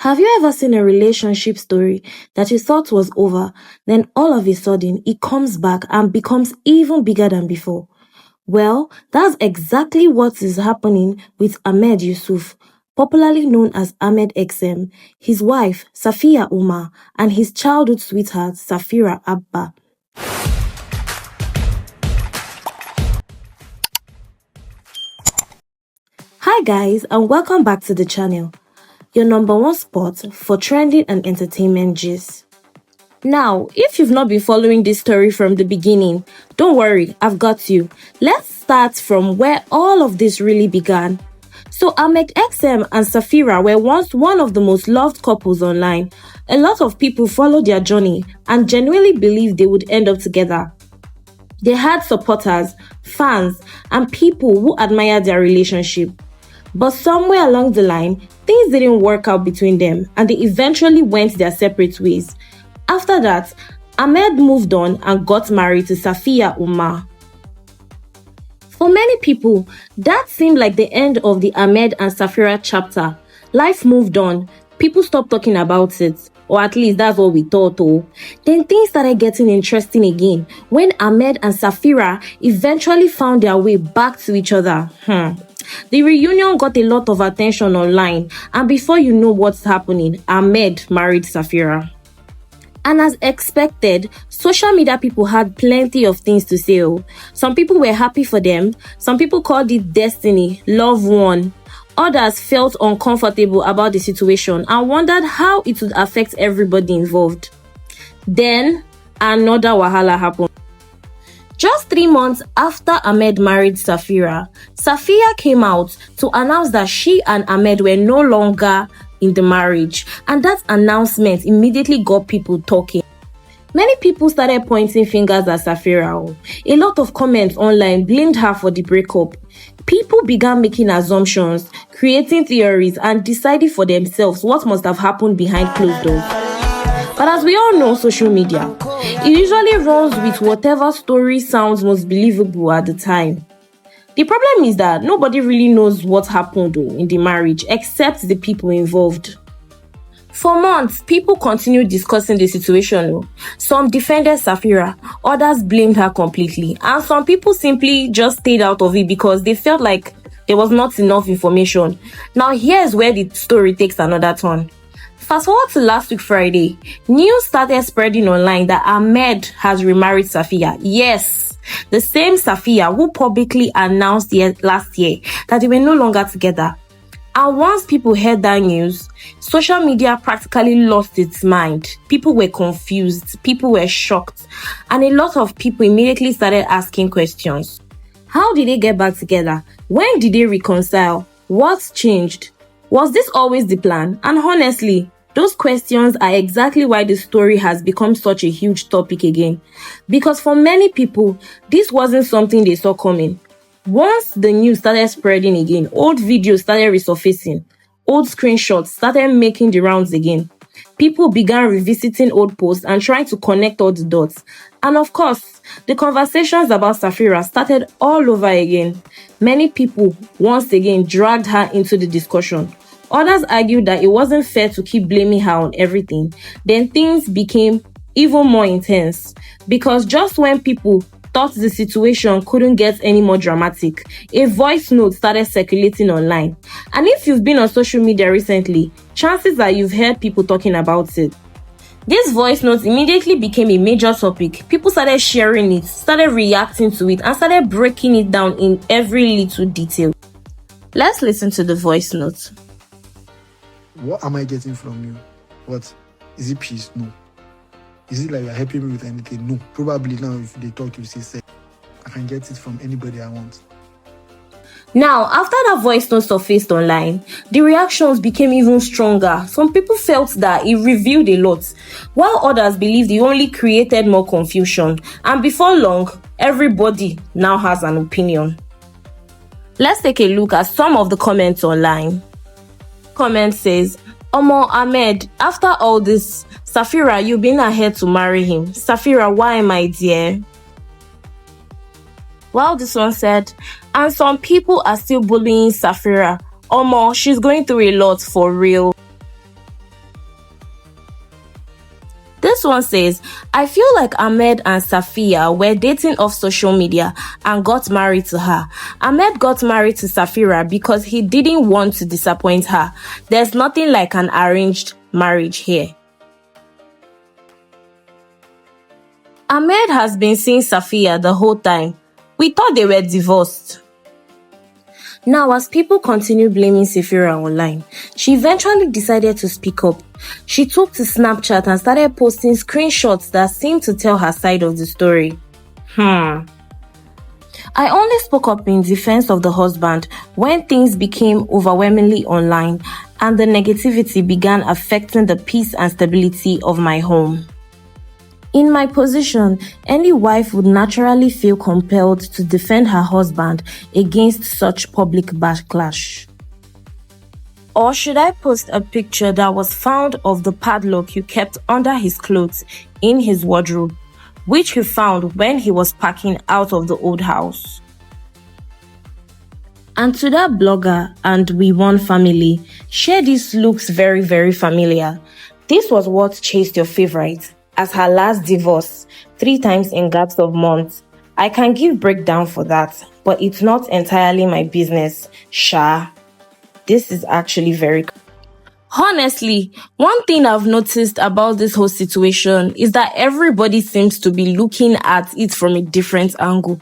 Have you ever seen a relationship story that you thought was over, then all of a sudden it comes back and becomes even bigger than before? Well, that's exactly what is happening with Ahmed Yusuf, popularly known as Ahmed XM, his wife Safia Umar, and his childhood sweetheart Safeera Abba. Hi guys, and welcome back to the channel, your number one spot for trending and entertainment gist. Now, if you've not been following this story from the beginning, don't worry, I've got you. Let's start from where all of this really began. So Ahmed XM and Safeera were once one of the most loved couples online. A lot of people followed their journey and genuinely believed they would end up together. They had supporters, fans, and people who admired their relationship. But somewhere along the line, things didn't work out between them and they eventually went their separate ways. After that, Ahmed moved on and got married to Safia Umar. For many people, that seemed like the end of the Ahmed and Safeera chapter. Life moved on, people stopped talking about it, or at least that's what we thought. Then things started getting interesting again when Ahmed and Safeera eventually found their way back to each other. The reunion got a lot of attention online, and before you know what's happening, Ahmed married Safeera. And as expected, social media people had plenty of things to say. Some people were happy for them, some people called it destiny, love won. Others felt uncomfortable about the situation and wondered how it would affect everybody involved. Then, another wahala happened. Just 3 months after Ahmed married Safeera, Safia came out to announce that she and Ahmed were no longer in the marriage, and that announcement immediately got people talking. Many people started pointing fingers at Safeera. A lot of comments online blamed her for the breakup. People began making assumptions, creating theories, and deciding for themselves what must have happened behind closed doors. But as we all know, social media, it usually runs with whatever story sounds most believable at the time. The problem is that nobody really knows what happened in the marriage except the people involved. For months, people continued discussing the situation. Some defended Safeera, others blamed her completely, and some people simply just stayed out of it because they felt like there was not enough information. Now here's where the story takes another turn. Fast forward to last week Friday, news started spreading online that Ahmed has remarried Safia. Yes, the same Safia who publicly announced last year that they were no longer together. And once people heard that news, social media practically lost its mind. People were confused, people were shocked, and a lot of people immediately started asking questions. How did they get back together? When did they reconcile? What's changed? Was this always the plan? And honestly, those questions are exactly why the story has become such a huge topic again. Because for many people, this wasn't something they saw coming. Once the news started spreading again, old videos started resurfacing, old screenshots started making the rounds again. People began revisiting old posts and trying to connect all the dots. And of course, the conversations about Safeera started all over again. Many people once again dragged her into the discussion. Others argued that it wasn't fair to keep blaming her on everything. Then things became even more intense because just when people thought the situation couldn't get any more dramatic, a voice note started circulating online. And if you've been on social media recently, chances are you've heard people talking about it. This voice note immediately became a major topic. People started sharing it, started reacting to it, and started breaking it down in every little detail. Let's listen to the voice note. What am I getting from you? What? Is it peace? No. Is it like you're helping me with anything? No. Probably now if they talk, you say, I can get it from anybody I want. Now, after that voice note surfaced online, the reactions became even stronger. Some people felt that it revealed a lot, while others believed it only created more confusion. And before long, everybody now has an opinion. Let's take a look at some of the comments online. Comment says, Omo Ahmed, after all this, Safeera, you've been ahead to marry him. Safeera, why, my dear? While this one said, and some people are still bullying Safeera. Omo, she's going through a lot for real. This one says, I feel like Ahmed and Safia were dating off social media and got married to her. Ahmed got married to Safeera because he didn't want to disappoint her. There's nothing like an arranged marriage here. Ahmed has been seeing Safia the whole time. We thought they were divorced. Now, as people continue blaming Safeera online, she eventually decided to speak up. She took to Snapchat and started posting screenshots that seemed to tell her side of the story. I only spoke up in defense of the husband when things became overwhelmingly online and the negativity began affecting the peace and stability of my home. In my position, any wife would naturally feel compelled to defend her husband against such public backlash. Or should I post a picture that was found of the padlock you kept under his clothes in his wardrobe, which he found when he was packing out of the old house? And to that blogger and We Won family, share this looks very, very familiar. This was what chased your favorite as her last divorce 3 times in gaps of months. I can give breakdown for that, but it's not entirely my business, Sha. This is actually very... Honestly, one thing I've noticed about this whole situation is that everybody seems to be looking at it from a different angle.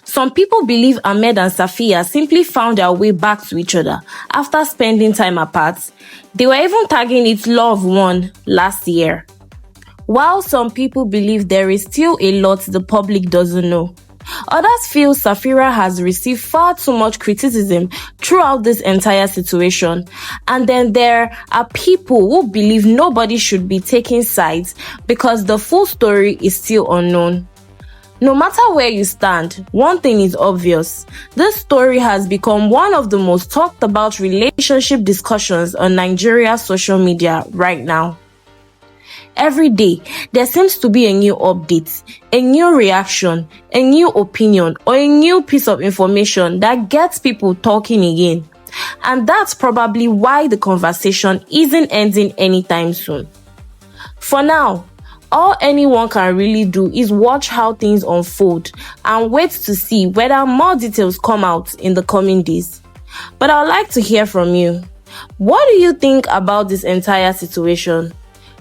Some people believe Ahmed and Safia simply found their way back to each other after spending time apart. They were even tagging it Love One last year. While some people believe there is still a lot the public doesn't know. Others feel Safeera has received far too much criticism throughout this entire situation. And then there are people who believe nobody should be taking sides because the full story is still unknown. No matter where you stand, one thing is obvious. This story has become one of the most talked about relationship discussions on Nigeria's social media right now. Every day, there seems to be a new update, a new reaction, a new opinion, or a new piece of information that gets people talking again. And that's probably why the conversation isn't ending anytime soon. For now, all anyone can really do is watch how things unfold and wait to see whether more details come out in the coming days. But I'd like to hear from you. What do you think about this entire situation?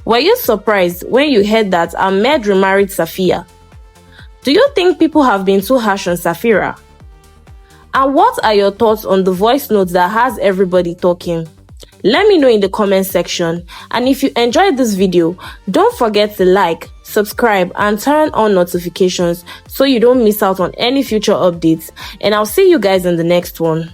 Were you surprised when you heard that Ahmed remarried Safia? Do you think people have been too harsh on Safeera? And what are your thoughts on the voice notes that has everybody talking? Let me know in the comment section. And if you enjoyed this video, don't forget to like, subscribe, and turn on notifications so you don't miss out on any future updates. And I'll see you guys in the next one.